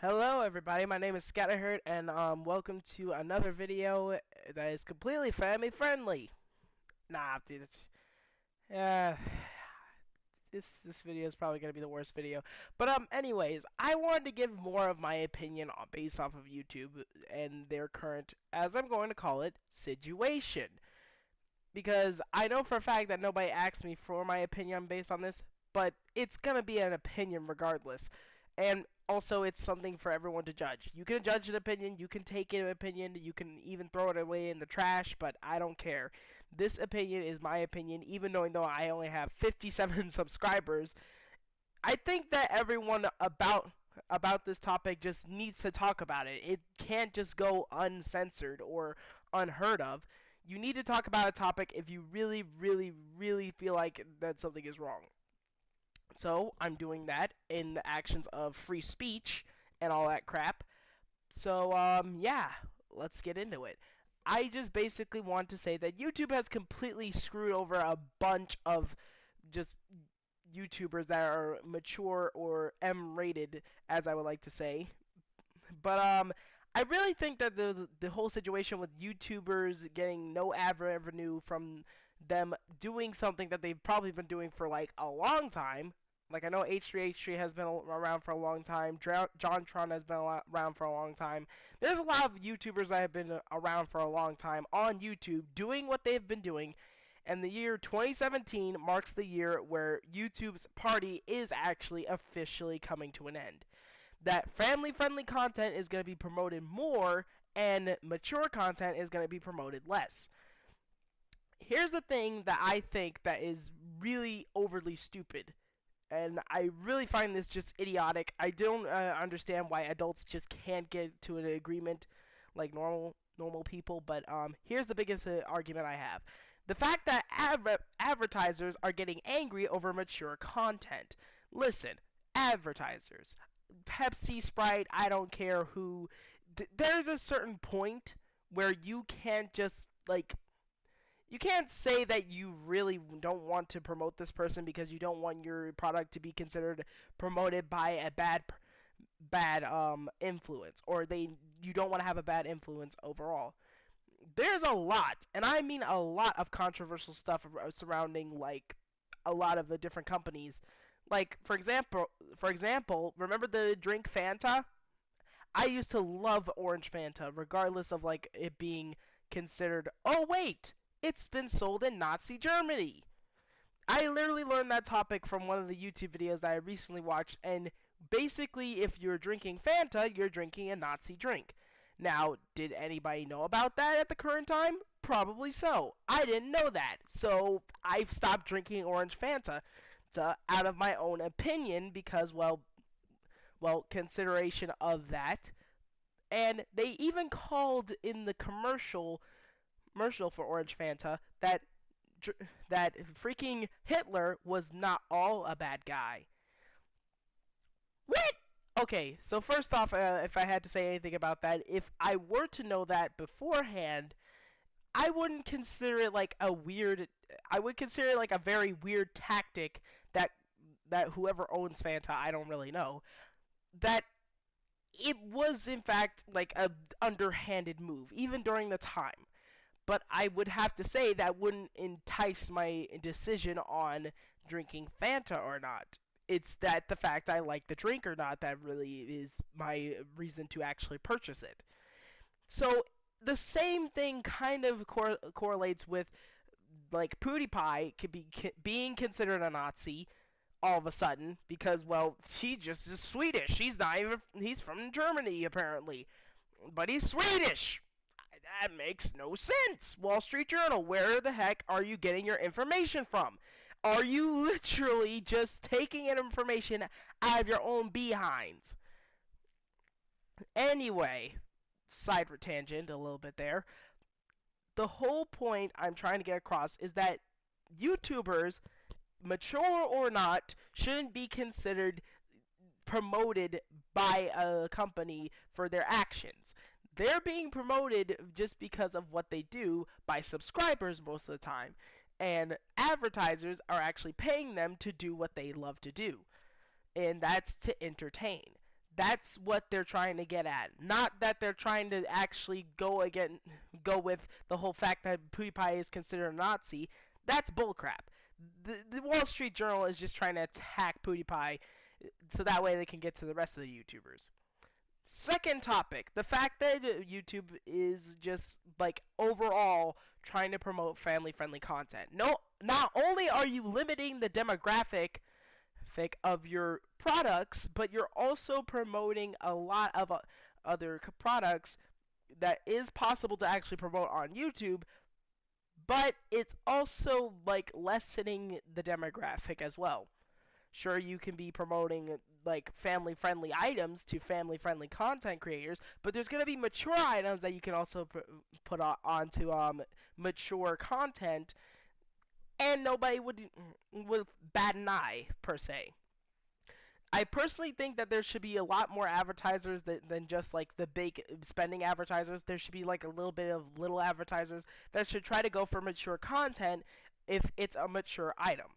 Hello everybody, my name is Scatterhurt and welcome to another video that is completely family friendly. Nah, dude, uh, this video is probably gonna be the worst video. But anyways, I wanted to give more of my opinion based off of YouTube and their current, as I'm going to call it, situation. Because I know for a fact that nobody asked me for my opinion based on this, but it's gonna be an opinion regardless. And also, it's something for everyone to judge. You can judge an opinion, you can take an opinion, you can even throw it away in the trash, but I don't care. This opinion is my opinion, even though I only have 57 subscribers. I think that everyone about this topic just needs to talk about it. It can't just go uncensored or unheard of. You need to talk about a topic if you really, really, really feel like that something is wrong. So I'm doing that in the actions of free speech and all that crap. So yeah, let's get into it. I just basically want to say that YouTube has completely screwed over a bunch of just YouTubers that are mature or M-rated, as I would like to say. But I really think that the whole situation with YouTubers getting no ad revenue from them doing something that they've probably been doing for like a long time. Like I know H3H3 has been around for a long time. JonTron has been around for a long time. There's a lot of YouTubers that have been around for a long time on YouTube doing what they've been doing. And the year 2017 marks the year where YouTube's party is actually officially coming to an end. That family-friendly content is going to be promoted more and mature content is going to be promoted less. Here's the thing that I think that is really overly stupid, and I really find this just idiotic. I don't understand why adults just can't get to an agreement like normal people, but here's the biggest argument I have. The fact that advertisers are getting angry over mature content. Listen, advertisers, Pepsi, Sprite, I don't care who, there's a certain point where you can't just like you can't say that you really don't want to promote this person because you don't want your product to be considered promoted by a bad influence, or you don't want to have a bad influence overall. There's a lot, and I mean a lot of controversial stuff surrounding like a lot of the different companies. Like for example, remember the drink Fanta? I used to love orange Fanta, regardless of like it being considered, oh wait, it's been sold in Nazi Germany. I literally learned that topic from one of the YouTube videos that I recently watched, and basically if you're drinking Fanta, you're drinking a Nazi drink. Now, did anybody know about that at the current time? Probably so. I didn't know that, so I've stopped drinking orange Fanta out of my own opinion because, consideration of that. And they even called in the commercial for Orange Fanta that freaking Hitler was not all a bad guy. What? Okay, so first off, if I had to say anything about that, if I were to know that beforehand, I wouldn't consider it like a weird. I would consider it like a very weird tactic that whoever owns Fanta, I don't really know, that it was in fact like a underhanded move, even during the time. But I would have to say that wouldn't entice my decision on drinking Fanta or not. It's that the fact I like the drink or not that really is my reason to actually purchase it. So the same thing kind of correlates with like PewDiePie being considered a Nazi all of a sudden because, well, she just is Swedish. He's from Germany apparently, but he's Swedish. That makes no sense. Wall Street Journal, where the heck are you getting your information from? Are you literally just taking information out of your own behinds? Anyway, side tangent a little bit there. The whole point I'm trying to get across is that YouTubers, mature or not, shouldn't be considered promoted by a company for their actions. They're being promoted just because of what they do by subscribers most of the time. And advertisers are actually paying them to do what they love to do, and that's to entertain. That's what they're trying to get at. Not that they're trying to actually go with the whole fact that PewDiePie is considered a Nazi. That's bullcrap. The Wall Street Journal is just trying to attack PewDiePie so that way they can get to the rest of the YouTubers. Second topic, the fact that YouTube is just like overall trying to promote family-friendly content. No, not only are you limiting the demographic of your products, but you're also promoting a lot of other products that is possible to actually promote on YouTube, but it's also like lessening the demographic as well. Sure, you can be promoting like family-friendly items to family-friendly content creators, but there's going to be mature items that you can also put onto mature content, and nobody would bat an eye per se. I personally think that there should be a lot more advertisers than just like the big spending advertisers. There should be like a little bit of little advertisers that should try to go for mature content if it's a mature item.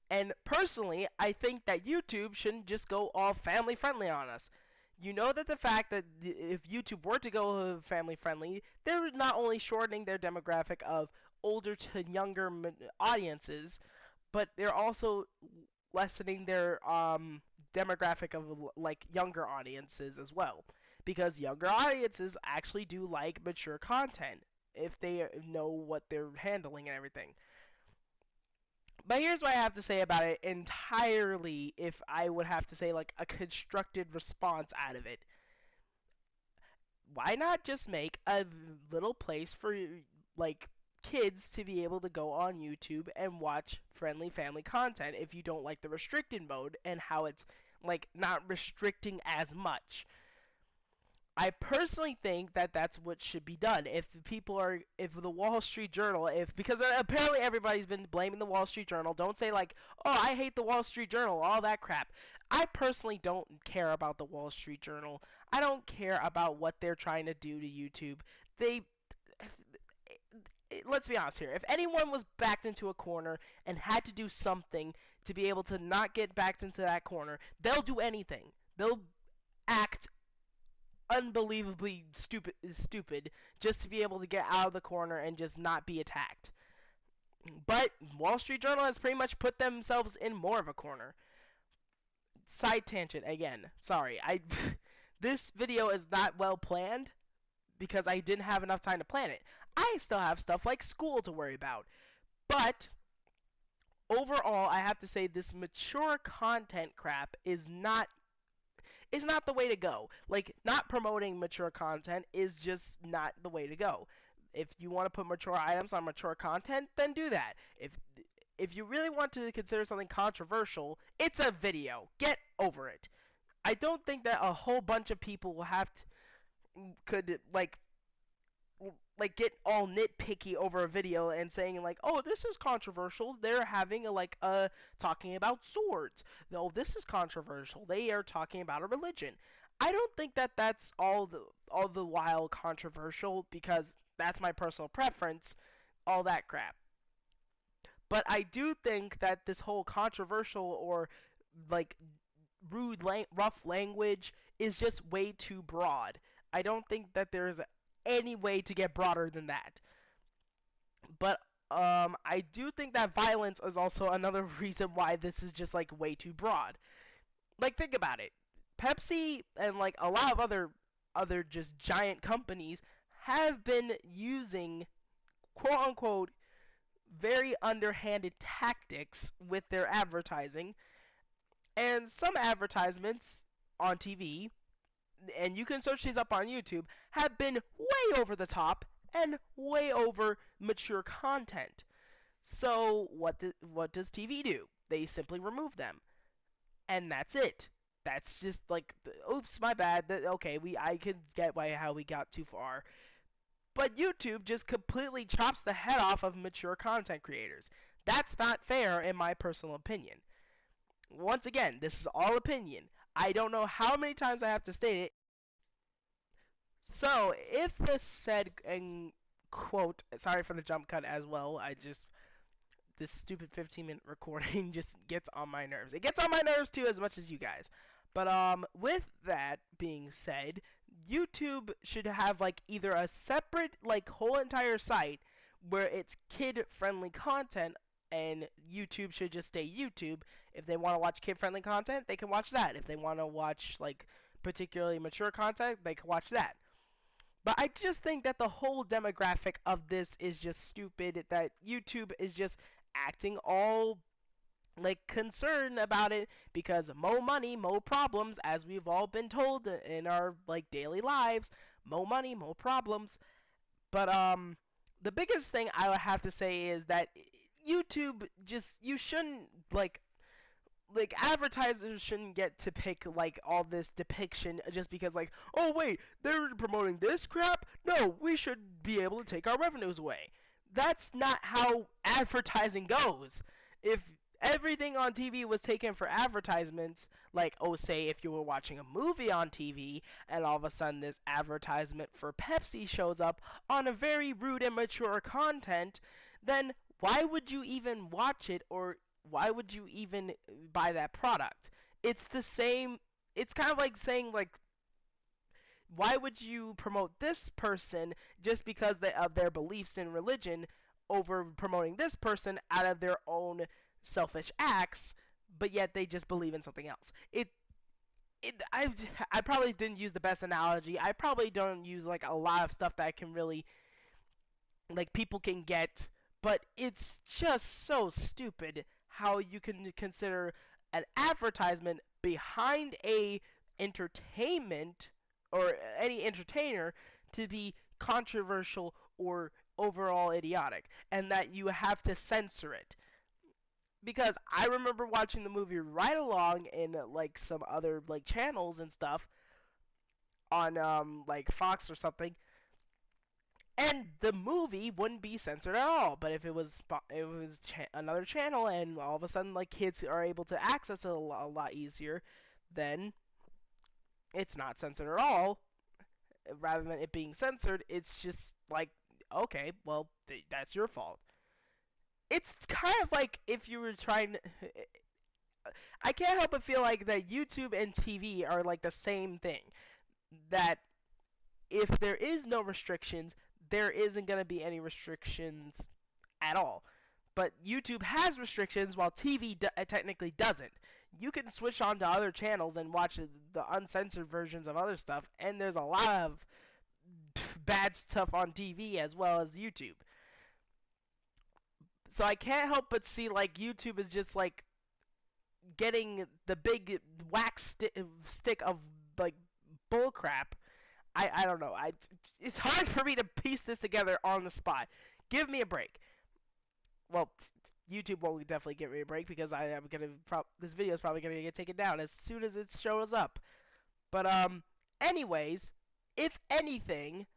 And personally, I think that YouTube shouldn't just go all family friendly on us. You know that the fact that if YouTube were to go family friendly, they're not only shortening their demographic of older to younger audiences, but they're also lessening their demographic of like younger audiences as well, because younger audiences actually do like mature content if they know what they're handling and everything. But here's what I have to say about it entirely, if I would have to say like a constructed response out of it. Why not just make a little place for like kids to be able to go on YouTube and watch friendly family content if you don't like the restricted mode and how it's like not restricting as much. I personally think that that's what should be done. If the Wall Street Journal, because apparently everybody's been blaming the Wall Street Journal. Don't say like, oh, I hate the Wall Street Journal, all that crap. I personally don't care about the Wall Street Journal. I don't care about what they're trying to do to YouTube. Let's be honest here. If anyone was backed into a corner and had to do something to be able to not get backed into that corner, they'll do anything. They'll act unbelievably stupid just to be able to get out of the corner and just not be attacked. But Wall Street Journal has pretty much put themselves in more of a corner. Side tangent again. Sorry. This video is not well planned because I didn't have enough time to plan it. I still have stuff like school to worry about. But overall, I have to say this mature content crap is not the way to go. Like, not promoting mature content is just not the way to go. If you want to put mature items on mature content, then do that. If you really want to consider something controversial, it's a video. Get over it. I don't think that a whole bunch of people will could get all nitpicky over a video and saying like, oh, this is controversial. They're having talking about swords. No, this is controversial. They are talking about a religion. I don't think that that's all the while controversial, because that's my personal preference. All that crap. But I do think that this whole controversial or like rude, rough language is just way too broad. I don't think that there's any way to get broader than that. But I do think that violence is also another reason why this is just like way too broad. Like, think about it. Pepsi and like a lot of other just giant companies have been using quote unquote very underhanded tactics with their advertising, and some advertisements on TV, and you can search these up on YouTube, have been way over the top and way over mature content. So what does TV do? They simply remove them, and that's it. That's just like, oops, my bad. Okay, I could get how we got too far. But YouTube just completely chops the head off of mature content creators. That's not fair in my personal opinion. Once again, this is all opinion. I don't know how many times I have to state it. So, if this said, and quote, sorry for the jump cut as well, this stupid 15-minute recording just gets on my nerves. It gets on my nerves too, as much as you guys. But with that being said, YouTube should have like either a separate like whole entire site where it's kid-friendly content, and YouTube should just stay YouTube. If they want to watch kid-friendly content, they can watch that. If they want to watch like particularly mature content, they can watch that. But I just think that the whole demographic of this is just stupid. That YouTube is just acting all like concerned about it because more money, more problems, as we've all been told in our like daily lives. More money, more problems. But the biggest thing I would have to say is that YouTube just you shouldn't like advertisers shouldn't get to pick like all this depiction just because like, oh wait, they're promoting this crap, no, we should be able to take our revenues away. That's not how advertising goes. If everything on TV was taken for advertisements, like, oh, say if you were watching a movie on TV and all of a sudden this advertisement for Pepsi shows up on a very rude and mature content, then why would you even watch it, or why would you even buy that product? It's the same. It's kind of like saying like, why would you promote this person just because of their beliefs in religion over promoting this person out of their own selfish acts, but yet they just believe in something else? I probably didn't use the best analogy. I probably don't use like a lot of stuff that can really like people can get, but it's just so stupid how you can consider an advertisement behind a entertainment or any entertainer to be controversial or overall idiotic, and that you have to censor it. Because I remember watching the movie right along in like some other like channels and stuff on like Fox or something, and the movie wouldn't be censored at all. But if it was another channel, and all of a sudden like kids are able to access it a lot easier, then it's not censored at all. Rather than it being censored, it's just like, okay, well, that's your fault. It's kind of like if you were trying to, I can't help but feel like that YouTube and TV are like the same thing. That if there is no restrictions, there isn't going to be any restrictions at all. But YouTube has restrictions while TV technically doesn't. You can switch on to other channels and watch the uncensored versions of other stuff, and there's a lot of bad stuff on TV as well as YouTube. So I can't help but see like YouTube is just like getting the big stick of like bullcrap. I don't know. It's hard for me to piece this together on the spot. Give me a break. Well, YouTube won't definitely give me a break because I am gonna this video is probably gonna get taken down as soon as it shows up. But anyways, if anything,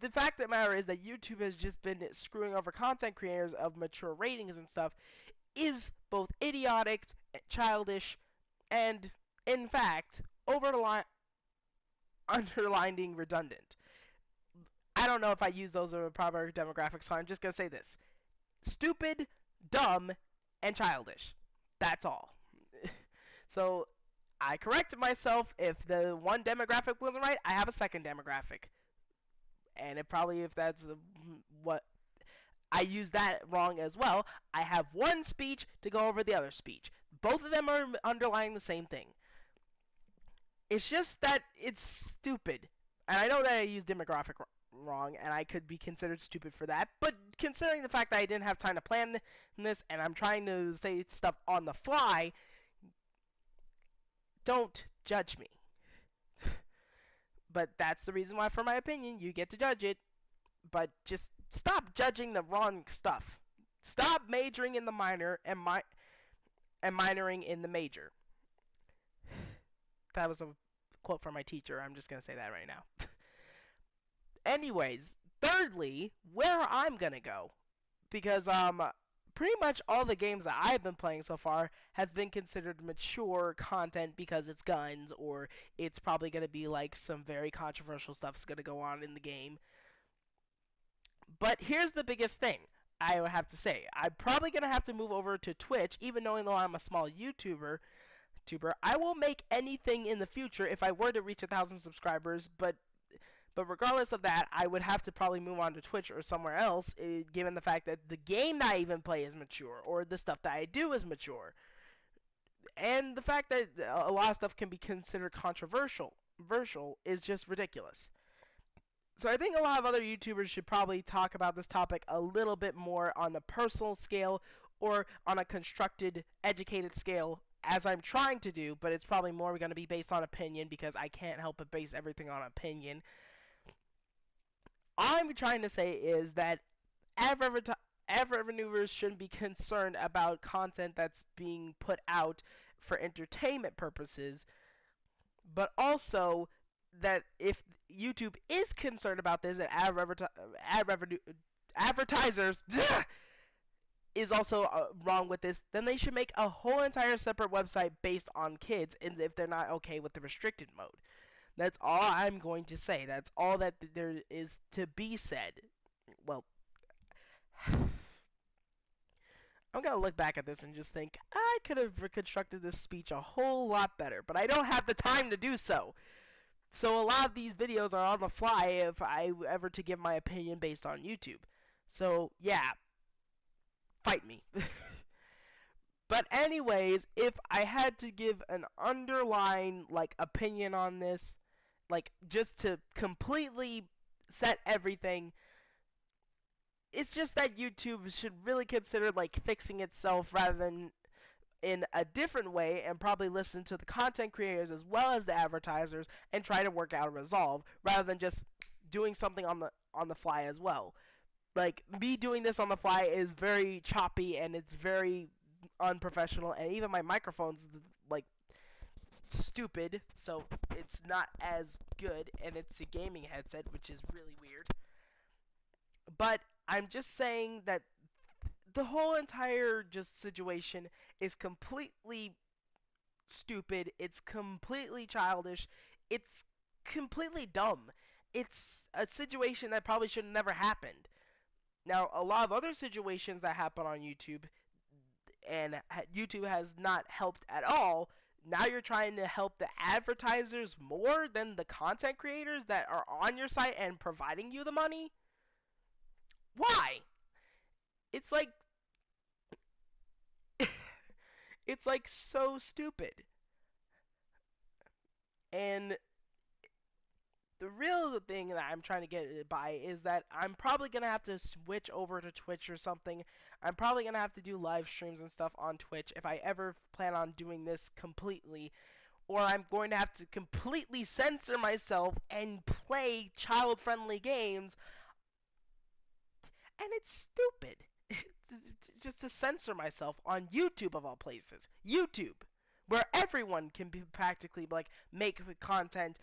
the fact of the matter is that YouTube has just been screwing over content creators of mature ratings and stuff is both idiotic, childish, and in fact over the line underlining redundant. I don't know if I use those as proper demographics, so I'm just gonna say this: stupid, dumb, and childish. That's all. So I corrected myself. If the one demographic wasn't right, I have a second demographic, and it probably, if that's what I use that wrong as well, I have one speech to go over the other speech. Both of them are underlying the same thing. It's just that it's stupid. And I know that I used demographic wrong, and I could be considered stupid for that, but considering the fact that I didn't have time to plan this, and I'm trying to say stuff on the fly, don't judge me. But that's the reason why, for my opinion, you get to judge it. But just stop judging the wrong stuff. Stop majoring in the minor and minoring in the major. That was a quote from my teacher. I'm just going to say that right now. Anyways, thirdly, where I'm going to go. Because pretty much all the games that I've been playing so far has been considered mature content because it's guns, or it's probably going to be like some very controversial stuff's going to go on in the game. But here's the biggest thing I would have to say. I'm probably going to have to move over to Twitch, even knowing though I'm a small YouTuber, YouTuber. I will make anything in the future if I were to reach 1,000 subscribers, but regardless of that, I would have to probably move on to Twitch or somewhere else, given the fact that the game that I even play is mature, or the stuff that I do is mature, and the fact that a lot of stuff can be considered controversial is just ridiculous. So I think a lot of other YouTubers should probably talk about this topic a little bit more on the personal scale or on a constructed, educated scale, as I'm trying to do, but it's probably more going to be based on opinion because I can't help but base everything on opinion. All I'm trying to say is that ad revenuers shouldn't be concerned about content that's being put out for entertainment purposes, but also that if YouTube is concerned about this and ad revenue advertisers is also wrong with this, then they should make a whole entire separate website based on kids, and if they're not okay with the restricted mode. That's all I'm going to say. That's all that there is to be said. Well, I'm going to look back at this and just think, I could have reconstructed this speech a whole lot better, but I don't have the time to do so. So a lot of these videos are on the fly if I ever to give my opinion based on YouTube. So, yeah, fight me. But anyways, if I had to give an underlying, like, opinion on this, like, just to completely set everything, it's just that YouTube should really consider, like, fixing itself rather than in a different way, and probably listen to the content creators as well as the advertisers and try to work out a resolve rather than just doing something on the fly as well. Like, me doing this on the fly is very choppy and it's very unprofessional, and even my microphone's like stupid, so it's not as good, and it's a gaming headset, which is really weird. But I'm just saying that the whole entire just situation is completely stupid. It's completely childish. It's completely dumb. It's a situation that probably should have never happened. Now, a lot of other situations that happen on YouTube, and YouTube has not helped at all. Now you're trying to help the advertisers more than the content creators that are on your site and providing you the money? Why? It's like it's like so stupid. And the real thing that I'm trying to get by is that I'm probably going to have to switch over to Twitch or something. I'm probably going to have to do live streams and stuff on Twitch if I ever plan on doing this completely. Or I'm going to have to completely censor myself and play child-friendly games. And it's stupid. Just to censor myself on YouTube of all places. YouTube. Where everyone can be practically like make content,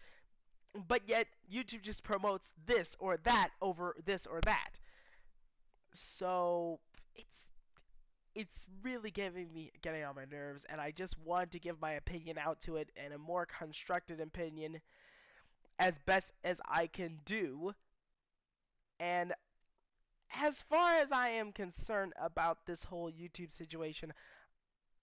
but yet YouTube just promotes this or that over this or that. So it's really getting on my nerves, and I just wanted to give my opinion out to it, and a more constructed opinion as best as I can do. And as far as I am concerned about this whole YouTube situation,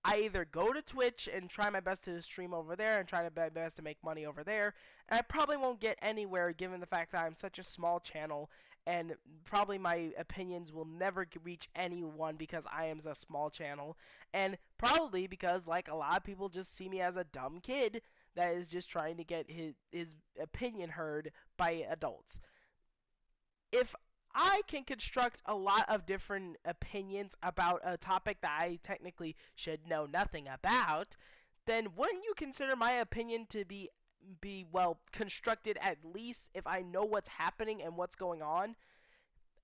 I either go to Twitch and try my best to stream over there and try my best to make money over there, and I probably won't get anywhere given the fact that I'm such a small channel, and probably my opinions will never reach anyone because I am a small channel, and probably because, like, a lot of people just see me as a dumb kid that is just trying to get his opinion heard by adults. If I can construct a lot of different opinions about a topic that I technically should know nothing about, then wouldn't you consider my opinion to be well constructed, at least if I know what's happening and what's going on?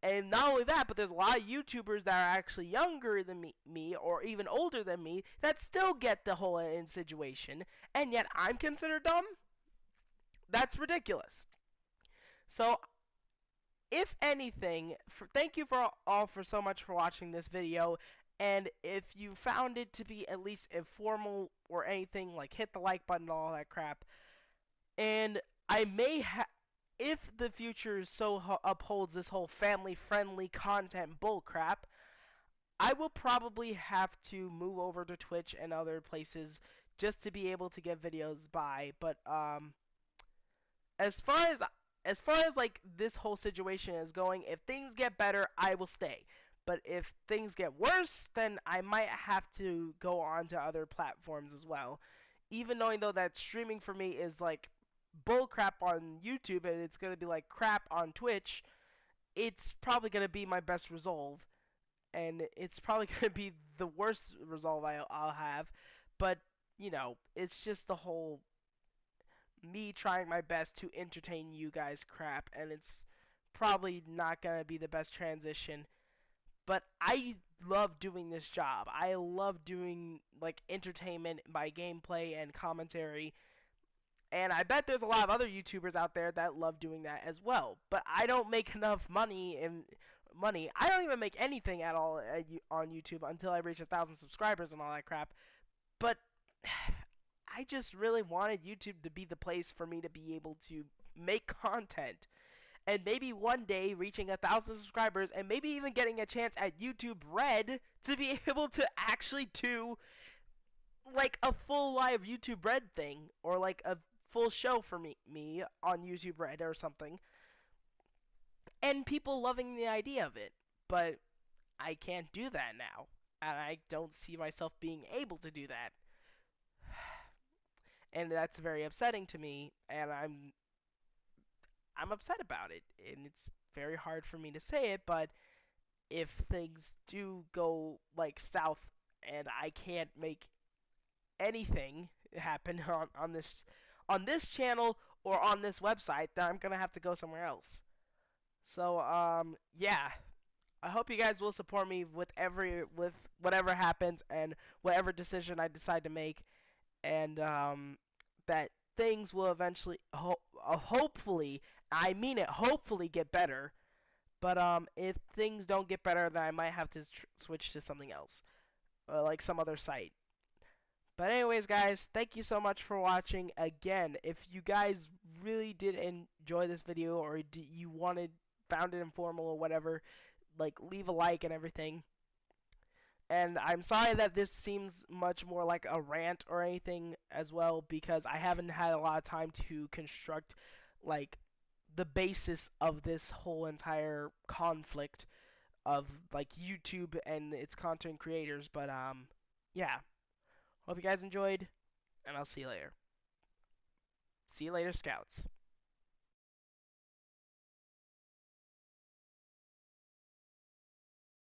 And not only that, but there's a lot of YouTubers that are actually younger than me or even older than me that still get the whole situation, and yet I'm considered dumb? That's ridiculous. So if anything, thank you for all for so much for watching this video, and if you found it to be at least informal or anything, like, hit the like button and all that crap. And I may if the future so upholds this whole family-friendly content bullcrap, I will probably have to move over to Twitch and other places just to be able to get videos by. But as far as like this whole situation is going, if things get better, I will stay. But if things get worse, then I might have to go on to other platforms as well. Even knowing though that streaming for me is like bull crap on YouTube and it's gonna be like crap on Twitch, it's probably gonna be my best resolve, and it's probably gonna be the worst resolve I'll have. But you know, it's just the whole me trying my best to entertain you guys crap, and it's probably not gonna be the best transition. But I love doing this job. I love doing like entertainment by gameplay and commentary. And I bet there's a lot of other YouTubers out there that love doing that as well. But I don't make enough money I don't even make anything at all on YouTube until I reach 1,000 subscribers and all that crap. But I just really wanted YouTube to be the place for me to be able to make content. And maybe one day reaching 1,000 subscribers and maybe even getting a chance at YouTube Red to be able to actually do like a full live YouTube Red thing, or like a full show for me on YouTube Red or something, and people loving the idea of it. But I can't do that now, and I don't see myself being able to do that. And that's very upsetting to me, and I'm upset about it, and it's very hard for me to say it, but if things do go like south and I can't make anything happen on this channel or on this website, then I'm gonna have to go somewhere else. So yeah, I hope you guys will support me with whatever happens and whatever decision I decide to make, and that things will eventually hopefully, I mean it, hopefully get better. But if things don't get better, then I might have to switch to something else, like some other site. But anyways, guys, thank you so much for watching. Again, if you guys really did enjoy this video, or you found it informal or whatever, like leave a like and everything. And I'm sorry that this seems much more like a rant or anything as well, because I haven't had a lot of time to construct like the basis of this whole entire conflict of like YouTube and its content creators. But yeah. Hope you guys enjoyed, and I'll see you later. See you later, Scouts.